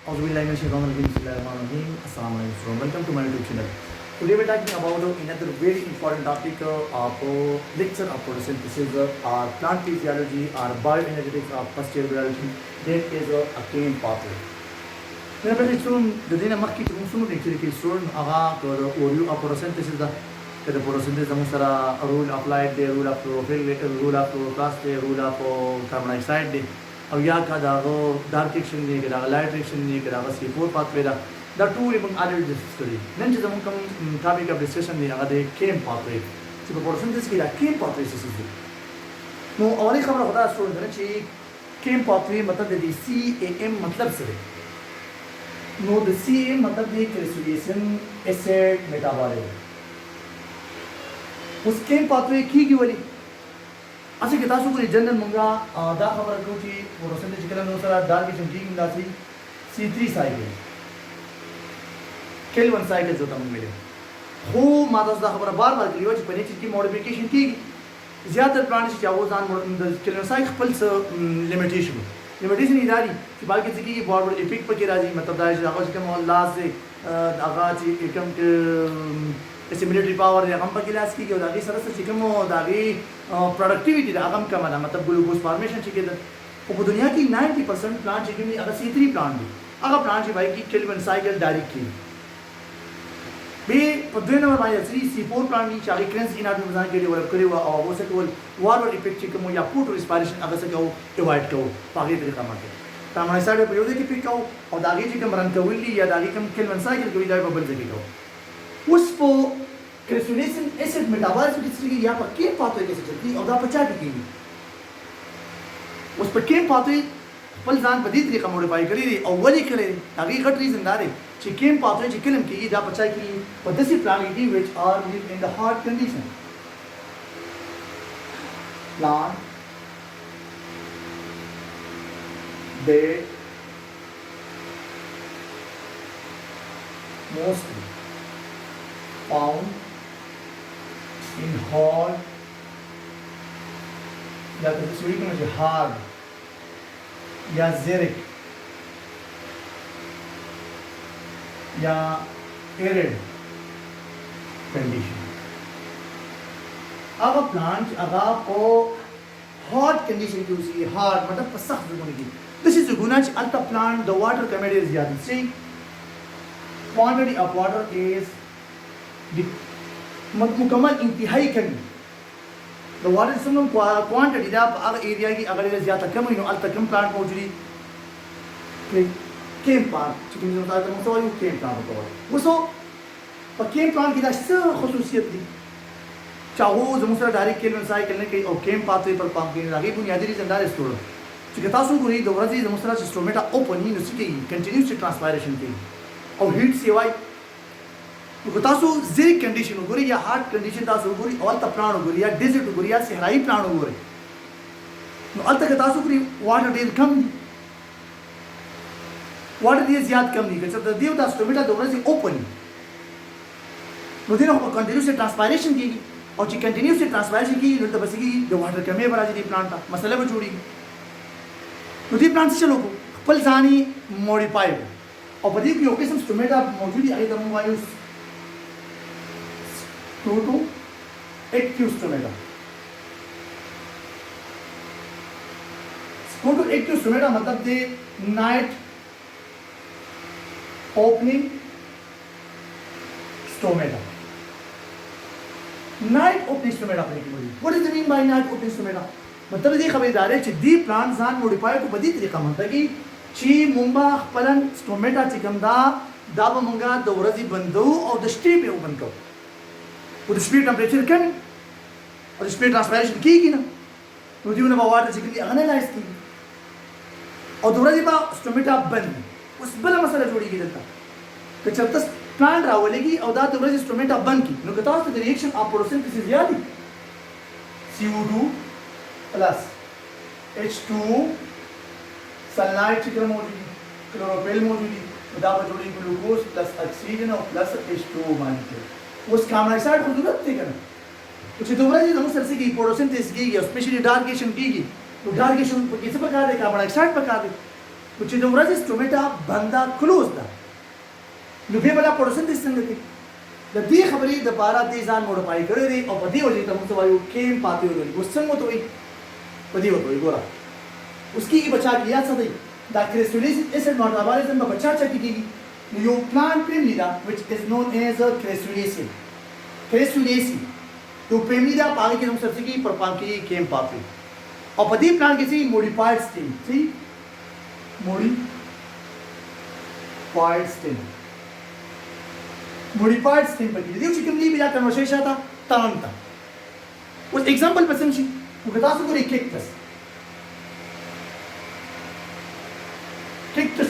Welcome to my YouTube channel. Today we're talking about another very important topic of lecture of photosynthesis, plant physiology, or bioenergetics of posterior biology. That is a cane pathway. When I mention the day I'm making some student overview of photosynthesis, the photosynthesis a rule applied, the rule of chlorophyll, rule of chloroplast, the rule of carbon dioxide. अब यहाँ का दागो dark action नहीं करा light action नहीं करा बस ये फोर पाथ पे दा टू इवन आदर डिस्कस करी नन चीज़ हम कम टॉपिक ऑफ डिस्कशन नहीं आगा दे केम पाथवे सिर्फ फोटोसिंथेसिस की दा केम पाथवे से सीधे नो और एक खबर होता है स्टूडेंट ने ची केम पाथवे मतलब दे CAM मतलब से नो द CAM मतलब दे क्रेसुलेशन एसिड मेटाबॉलिज्म उस केम पाथवे की वाली असं की तासु को जनरल मंगा दा खबर को कि फोटोसिंथेसिस के लिए सारा डार्क की चमकी में दासी C3 साइकिल केल्विन साइकिल जो तम मिले हो मादास दा खबर बार बार करियो कि पने चीज की मॉडिफिकेशन की ज्यादातर प्लांट से चाहो जान केल्विन साइकिल पल्स लिमिटेशन इदारी कि बाकी चीज की बॉडी इपिक पर के राजी मतलब दाइश आगाज के मोहल्ला से आगाज एकम के ऐसे मिलिट्री पावर या हम पकिला की जो दागी सरस से चिकन वो दागी प्रोडक्टिविटी दा आगम कम ना मतलब ग्लूकोज फॉर्मेशन चिके वो दुनिया की 90% प्लांट चिकन में अगर C3 प्लांट भी अगर प्लांट जी भाई की केल्विन साइकिल डायरेक्ट की बे पदवे नंबर भाई C4 प्लांट की चाली क्रेंस इन आदमी बजाने के लिए डेवलप करे हुआ और वो से केवल वार इफेक्ट चिकन या फूड रिस्पायरेशन अगर से कहो अवॉइड करो पागे तरीका मारते तामाने साइड पे योदे की पिक कहो और दागी चिकन रन कवली या दागी कम केल्विन साइकिल को जाए बबल से कहो उस पो क्रेसुलेशन एसिड मेटाबॉलिज्म की चीज़ यहाँ पर केम पाथवे कैसे चलती और दा पचा की उस पर केम पाथवे पल जान बदी तरीका मॉडिफाई करी रे और वली करे ताकि गट रीजन दारे ची केम पाथवे ची किलम की दा पचा की पद्धति प्लानिटी which are live in the hard condition plant they mostly found in hard या तो सूर्य के मुझे hard या xeric या arid condition अब प्लांट अगर आपको hard condition की उसी hard मतलब सख्त होने की this is the गुना च अल्टा plant the water content is ज़्यादा see quantity of water is मुकम्मल इंतहाई कमी the water is some quantity दा अगर एरिया की अगर ज़्यादा कम हुई नो अल्टा कम प्लांट मौजूदी केम प्लांट चिकन जो ताज़ा मौसम है केम प्लांट होता है वो सो पर केम प्लांट की दा सब ख़ुसूसियत दी चाहो जो मुझे डायरेक्ट केल्विन साइकिल ने कहीं और केम पाथवे पर काम करने लगे बुनियादी रीज़न दार स्टोर चिकन तासु गुरी दोबारा जी जो मुझे स्टोमेटा ओपन ही नुस्खे कंटिन्यूस ट्रांसपायरेशन की और हीट सेवाई तो तासु ज़ेरिक कंडीशन गुरी या हार्ट कंडीशन तासु गुरी और तब प्लान गुरी या डेजर्ट गुरी या सहराई प्लान गुरी नो अल तक तासु गुरी वाटर डेज कम वाटर डेज ज़्यादा कम नहीं कर सकता देव तासु स्टोमेटा दोबारा से ओपन नो दिन हो कंटिन्यूस ट्रांसपायरेशन की और जी कंटिन्यूस ट्रांसपायरेशन की नो तब बस की जो वाटर कमे बरा जी प्लांट था मसले में जोड़ी नो दी प्लांट से चलो को पल जानी मॉडिफाई और बदी की लोकेशन स्टोमेटा मौजूद है एकदम वायु to active stomata active stomata मतलब the night opening stomata night opening stomata what is the mean by night opening stomata मतलब ये खबरदार है दी प्लांट जान मॉडिफाई को बदी तरीका मतलब कि ची मुंबा पलन स्टोमेटा चिकम दा मंगा दौरजी बंदो और द स्ट्रीप पे ओपन को वो द स्पीड टेंपरेचर कम और द स्पीड ट्रांसपायरेशन की ना वो दी उन्हें वाटर चिकन की एनालाइज की और दौरजी बा स्टोमेटा बंद उस बला मसला जोड़ी की देता कि जब तक प्लांट रावलेगी और दा दौरजी स्टोमेटा बंद की नो कहता है द रिएक्शन ऑफ फोटोसिंथेसिस याद CO2 plus H2 sunlight chicken मौजूद क्लोरोफिल मौजूद दावा जोड़ी ग्लूकोज प्लस ऑक्सीजन और प्लस H2O मान के उस कार्बन डाइऑक्साइड को जरूरत थी करना कुछ दोबारा जी हम सरसे की फोटोसिंथेसिस की स्पेशली डार्केशन की तो डार्केशन किस प्रकार है कार्बन डाइऑक्साइड प्रकार है چې د ورځې سټومیټا بنده کلوز ده نو به بلا فوټوسنتھسس څنګه کوي د دې خبرې د بارا دې ځان موډیفای کړی دی او په دې وجه ته موږ وایو کیم پاتې ورغلی اوس څنګه وته وي په دې وته وي ګوره اوس کېږي بچا کې یاد څه دی دا کرسټولیسیک اسید میټابولیزم په بچا چا کې کېږي نو یو پلانټ پریمیدا which is known as a crassulcean یو پریمیدا پاره کې موږ سره کې پر پام کې کیم پاتې او په دې پلان کې چې موډیفاید سټیم سي موډیفاید سټیم پکې دی چې کوم دی بیا کنورسیشن تا تانتا اوس एग्जांपल پسند شي وګ تاسو ګورئ کیکټس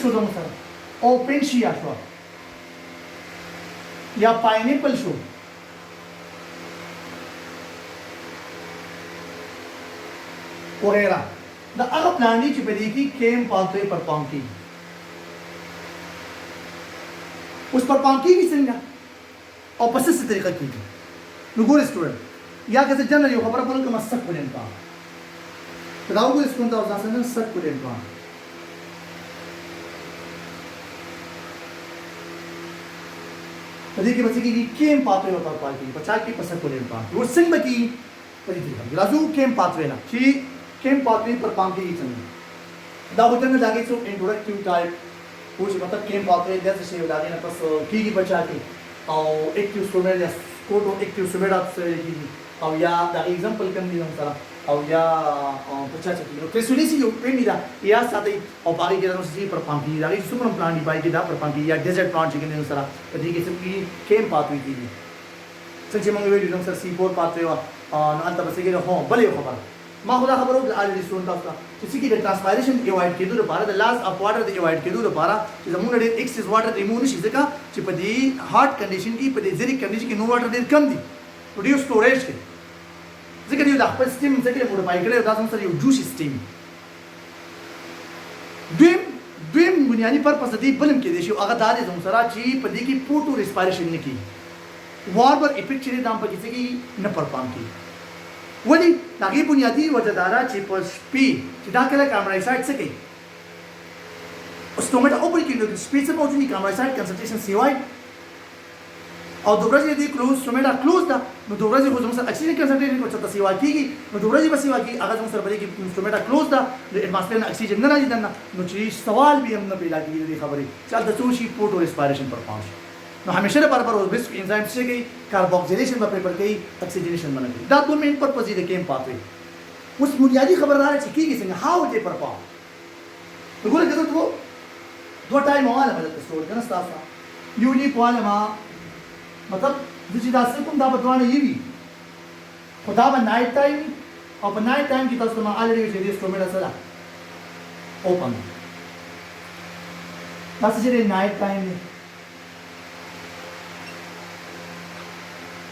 شو زموږ سره او پنشیا شو یا پاینیپل شو وغیرہ دا هغه پلان دی چې په دې کې کیم پاتې پرفارم کیږي اوس پرفارم کیږي څنګه او په څه طریقه کیږي نو ګور سټوډنټ یا که جنرال یو خبره کوم کوم سک پلان کا دا وګور سټوډنټ تاسو څنګه سک پلان کا په دې کې بچی کې کیم پاتې وتا پاتې په چا کې په سک پلان کا ور څنګه کی په دې کې لازم کیم پاتې نه چې کیم پاتې پر پام کې څنګه دا وته نه لاګي څو انټروډکټیو ټایپ او چې مطلب کیم پاتې داسې شی لاګي نه پس کیږي بچا کې او اکټیو سومر یا کوټو اکټیو سومر کیږي او یا دا एग्जांपल کوم دي نو سره او یا بچا چې نو کرسټولیسی یو پریمیدا یا ساتي او باقي کې نو سي پر پام کې دا سومر پلان دی باقي دا پر پام کې یا ډیزرټ پلان چې نو سره په دې کې څه کیم پاتې کیږي څنګه موږ ویل نو سره سی پور پاتې و نو انت بس کې هو بلې خبره ما خدا خبرو د اړ ریسون تاسو چې څه کې د ټرانسپایریشن ایوایډ کېدو لپاره د لاس اف واټر د ایوایډ کېدو لپاره چې زموږ ډېر ایکسس واټر ریموو نشي ځکه چې په دې هارت کنډیشن کې په دې زیریک کنډیشن کې نو واټر ډېر کم دي په دې سټوریج کې ځکه یو د خپل سټیم ځکه موډیفای کړی دا څنګه یو جوشي سټیم دویم بنیادی پرپس دې بلم کې دي شو هغه د دې زموږ سره چې په دې کې پوټو ریسپایریشن نه کوي واربر افیکټ چې دام په کې څه نه پرفارم کوي ولی دغه بنیادی وجدارا چې په سپی چې دا کله کاربونایسایډ څه کوي اوسټومټ اوپر کې نو سپی څه موجودي کاربونایسایډ کنسنټریشن سی وای او د ورځې د کلوز سټومټا کلوز دا نو د ورځې خو زموږ سره اکسیجن کنسنټریشن کو څه سی وای کیږي نو د ورځې به سی وای کیږي هغه زموږ سره بلې کې سټومټا کلوز دا د اټماسفیر نه اکسیجن نه راځي دنه نو چې سوال به هم نه پیدا کیږي د خبرې چې د څو شي پورټو ریسپایریشن پرفارم شي نو همیشه لپاره پر اوس انزایم څه کوي کاربوکسیلیشن په پریپر کوي اکسیجنیشن باندې کوي دا دوه مین پرپز دي د کیم پاتې اوس بنیادی خبردار چې کیږي څنګه هاو دې پرفارم وګوره کله ته دوه ټایم واله مله تاسو کنه تاسو یو نی پواله ما مطلب د چې تاسو کوم دا بدوانه یوي خدا به نایټ ټایم او په نایټ ټایم کې تاسو ما الریډي چې دې سټومټا سره اوپن تاسو چې نایټ ټایم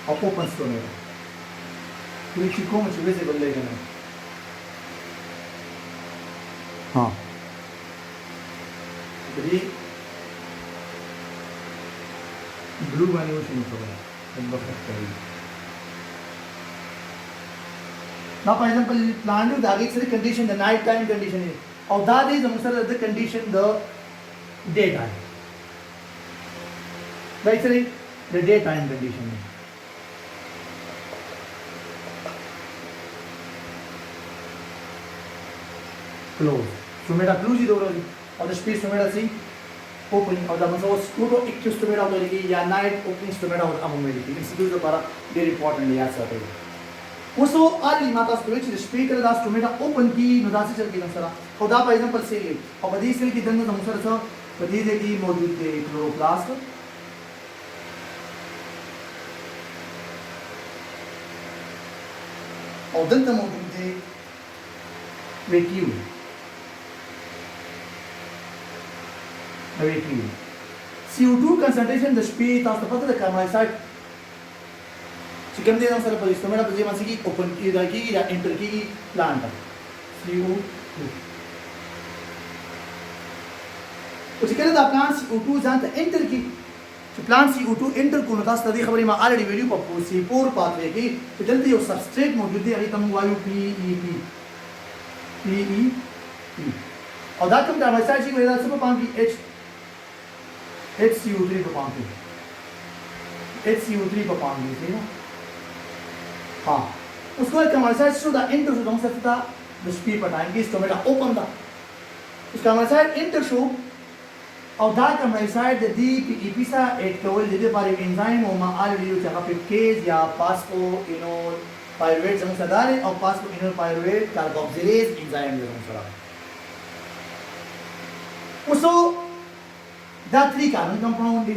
او اوپن سټومټا دوی چې کوم چې ویزیبل دی کنه ها دې بلو باندې وشي نو دا کوي دا په ایگزامپل پلان دا هغه سره کنډیشن د نایټ ټایم کنډیشن او دا دې زموږ سره د کنډیشن د ډے ټایم دا یې د ډے ټایم کنډیشن close stomata close di ورځي او د شپې stomata سي opening او دا مسو سکوټو اکټیو stomata او لګي یا نایټ اوپننګ stomata او امو مې دي انسټیټیوټ لپاره ډېر امپورټنت دی تاسو ته اوسو علي ماته ستوي چې شپې کړه دا stomata اوپن کی نو داسې چل کې نو سره او دا په ایگزامپل سي او په دې سیل کې دنه زموږ سره څه په دې کې موجود دی کلوروپلاست او دلته موجود دی ویکیول CO2 concentration د شپې تاسو ته پته ده کاربن ډای اکساید چې کوم دي نو سره په استعمال په دې باندې کې اوپن کیږي یا انټر کیږي پلانټ CO2 او چې کله دا پلانټ CO2 ځان ته انټر کی چې پلانټ CO2 انټر کو نو تاسو ته خبرې ما الریډي ویډیو په C4 پاتې کې چې دلته یو سبستریټ موجود دی هغه ته موږ وایو PEP او دا کوم کاربن ډای اکساید چې ګورې دا څه په پام کې HCO3 په پام کې HCO3 په پام کې صحیح نه हाँ उसको एक कमर्शियल शो दा इंटर शो दंग सकता द स्पीड पर टाइम की स्टोमेटा ओपन दा उस कमर्शियल इंटर शो और दा कमर्शियल द डी पी सा एक कोल दे बारे एंजाइम ओ मा आल लियो जगह पे केज या पास्पो इनोल पायरुवेट दंग सदारे और पास्पो इनोल पायरुवेट कार्बोक्सिलेज एंजाइम दंग सदा उसो दा 3 carbon compound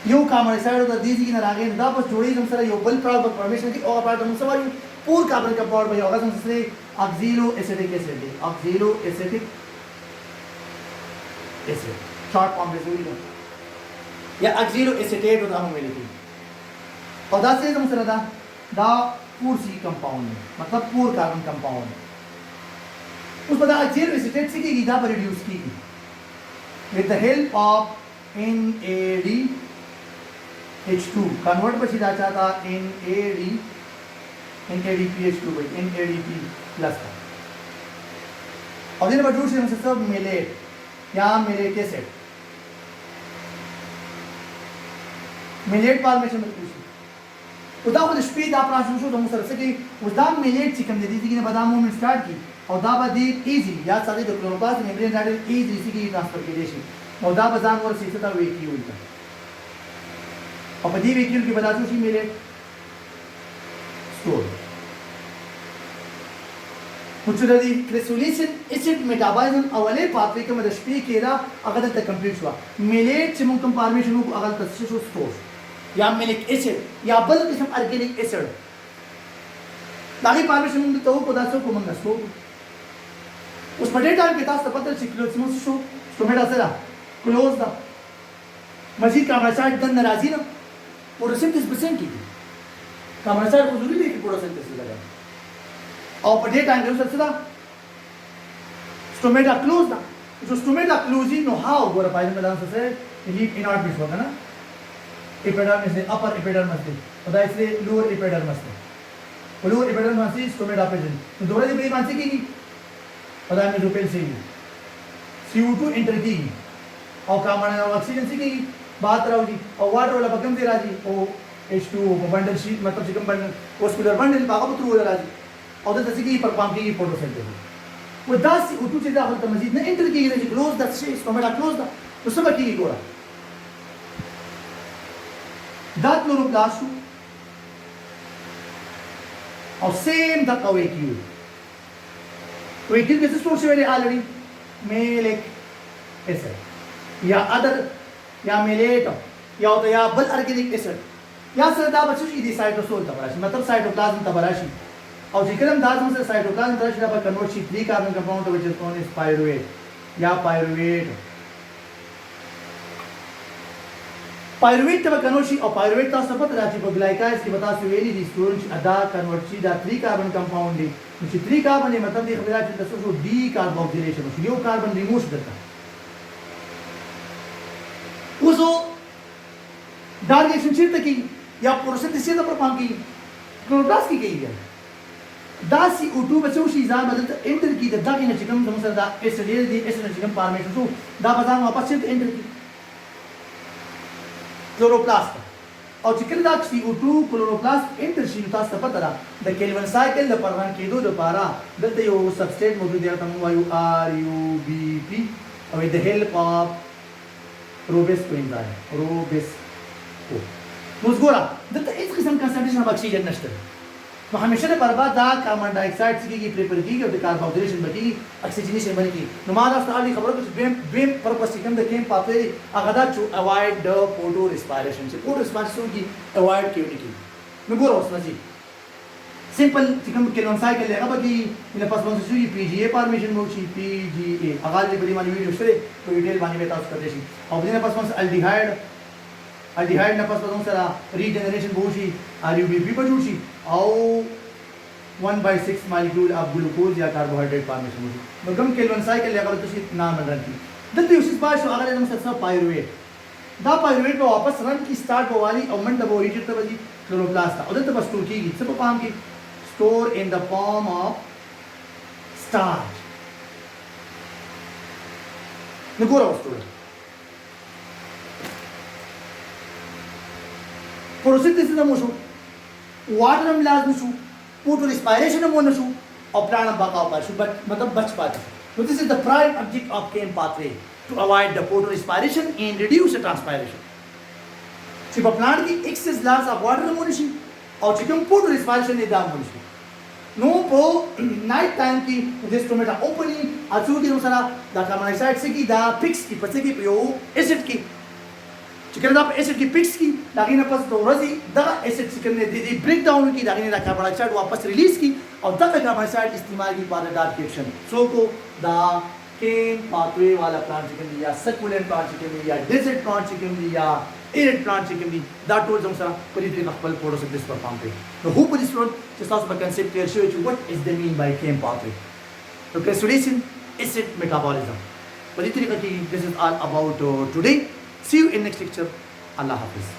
yo carbon dioxide the दीजी किन रागे दा बस जोड़ी हम सर यो बल प्राग फॉर्मेशन की और पार्ट हम सवाल पूर कार्बन कंपाउंड में होगा हमसे oxalo acetic acid oxalo acetic acid short form में जोड़ी या ऑक्सिलो एसिटेट होता हम मिलती और दा से हम सर दा पूर सी कंपाउंड मतलब पूर कार्बन कंपाउंड उस पर ऑक्सिलो एसिटेट से की दा पर रिड्यूस की with the help of NAD H2 convert पर सीधा चाहता NADPH2 by NADP प्लस का और दिन बटूर से हमसे सब मिलेट या मिलेट एसिड मिलेट फॉर्मेशन में पूछी उदा को स्पीड आप राशन शो तो मुझसे रसे कि उदा मिलेट चिकन दे दी थी कि ने बादाम मूवमेंट स्टार्ट की और दा बादी इजी या सारे जो क्लोरोप्लास्ट मेम्ब्रेन डायरेक्ट इजी सी की ट्रांसफर की देशी और दा बादाम और सीधा था वे की हुई था और बदी वेक्यूल की बता दूं मिले स्टोर कुछ रदी क्रेसुलेशन एसिड मेटाबॉलिज्म अवले पाथवे के मदद पे केरा अगर तक कंप्लीट हुआ मिलेट चिमन कंफर्मेशन को अगर तक से स्टोर या मिलिक एसिड या बल किस्म ऑर्गेनिक एसिड दागी फॉर्मेशन तो पदार्थों को मंगा स्टोर उस पटेटा के तास पत्र चिक्लोसिमो शो स्टोमेटा सेरा क्लोज द मजीद का मसाइड गन नाराजी ना फोटोसिंथेसिस की कार्बन डाइऑक्साइड को जरूरी है कि फोटोसिंथेसिस लगा और पर डेटा एंगल से दा स्टोमेटा क्लोज दा जो स्टोमेटा क्लोजी नो हाउ गोरा पाइल में डांस से लीप इनऑर्बिट होगा ना एपिडर्मिस से अपर एपिडर्मिस से और इसलिए लोअर एपिडर्मिस से लोअर एपिडर्मिस से स्टोमेटा पे तो दोबारा जब ये मानसी की पता है जो पेल से CO2 एंटर की और कार्बन ऑक्सीजन से की बात रहोगी और वाटर वाला बकम दे राजी ओ H2O बंडल शीट मतलब चिकन बंडल ओस्कुलर बंडल बागा पुत्र हो राजी और तो जैसे कि पर पंप की फोटोसिंथेसिस वो 10 CO2 से दाखिल तो मजीद ने एंटर की है close the stomata close the तो सब की गोरा दैट क्लोरोप्लास्ट और सेम द अवेक्यू वेक्यू के स्टोर से ऑलरेडी मेलिक एसिड या अदर या मिलेट या तो या बल ऑर्गेनिक एसिड या सरदा बच्चों की साइटोसोल तबराशी मतलब साइटोप्लाज्म तबराशी और जिकरम दाजम से साइटोप्लाज्म तबराशी पर कन्वर्ट शी 3 carbon compound which is known as pyruvate या पायरुवेट तब कन्वर्ट शी और पायरुवेट का सपत राची पर ग्लाइकाइज की बता से वेली दी स्टोरेज अदा कन्वर्ट शी दा 3 कार्बन कंपाउंड दी which 3 कार्बन है मतलब ये खबरा चलता सो डी कार्बोक्सिलेशन यो कार्बन रिमूव करता उसो डार्गेशन चित्त की या फोटोसिंथेसिस पर पाम की क्लोरोप्लास्ट की गई है दासी O2 बच्चों शी जान बदल एंटर की दा की न चिकन समझ दा एसिड दी एसिड चिकन फॉर्मेशन तो दा बाजार वापस से एंटर की क्लोरोप्लास्ट और चिकन दा CO2 क्लोरोप्लास्ट एंटर शी ता सपतरा द केल्विन साइकिल द परवान के दो दोबारा दते यो सबस्ट्रेट मौजूद है तम वायु RUBP और विद द हेल्प ऑफ रोबेस्को एंजाइम रोबेस्को मुझगोरा दत्त इस किस्म का कंसंट्रेशन ऑफ ऑक्सीजन नष्ट तो हमेशा ने बर्बाद दा कार्बन डाइऑक्साइड की प्रिपेयर की और कार्बोक्सिलेशन बकी ऑक्सीजनेशन बनी की नुमादा स्टार्ली खबर कुछ बेम पर्पस की कम द केम पाते अगदा to avoid the photorespiration से फोटो रेस्पिरेशन की अवॉइड की मैं गोरा उसना जी सिंपल चिकन केलोन साइकिल है अब की इन पास बंद सुई PGA फॉर्मेशन मोची PGA अगाल ले बड़ी वाली वीडियो से तो डिटेल वाली बेटा उसका देशी और दिन पास बंद अल्डिहाइड न पास बंद सरा रीजनरेशन बोशी RUBP बजूशी और 1/6 मॉलिक्यूल ऑफ ग्लूकोज या कार्बोहाइड्रेट फॉर्मेशन मोची मगम केलोन साइकिल ले अब तो नाम रन की दत्ती उसी बात शो अगर हम सब पायरुवेट दा पायरुवेट पे वापस रन की स्टार्ट हो वाली और मंड दबो रीटेट तब जी क्लोरोप्लास्ट और दत्त बस टूर की सब पाम की store in the form of starch نو ګوره وستوره فوټوسنتھسس هم وشو واټر هم لازم شو فوټو ریسپایریشن هم ونه شو او پلان هم بقا وکړ شو مطلب بچ پاتې نو دس از د پرایم object of chem pathway to avoid the photorespiration and reduce the transpiration چې په پلان کې excess loss of water هم ونه شي او چې کوم photorespiration یې دا هم ونه شي نو په نایټ ټایم کې د سټومیټا اوپنلی اڅو کې سره دا کاربن ډای اکساید څخه دا فکس کی پڅ کې په یو اسید کې چې کله دا په اسید کې فکس کی دا غینه پس د ورځې دا اسید چې کله د بریک ډاون کی دا غینه دا کاربن ډای اکساید واپس ریلیز کی او دا کاربن ډای اکساید استعمال کی په ډارک ریاکشن سو کو دا کیم پاتوی والا پلانٹ چې کوم یا سکولنٹ پلانٹ چې کوم یا ډیزرټ پلانٹ چې کوم یا ایرټ پلانٹ چې کوم دي دا ټول زموږ سره په دې طریقه خپل فوټوسنتھسس پرفارم کوي نو هو په دې صورت چې تاسو په کنسپټ کلیئر شوی چې what is the mean by chem pathway so Crassulcean acid metabolism په دې طریقه کې this is all about today see you in next lecture Allah Hafiz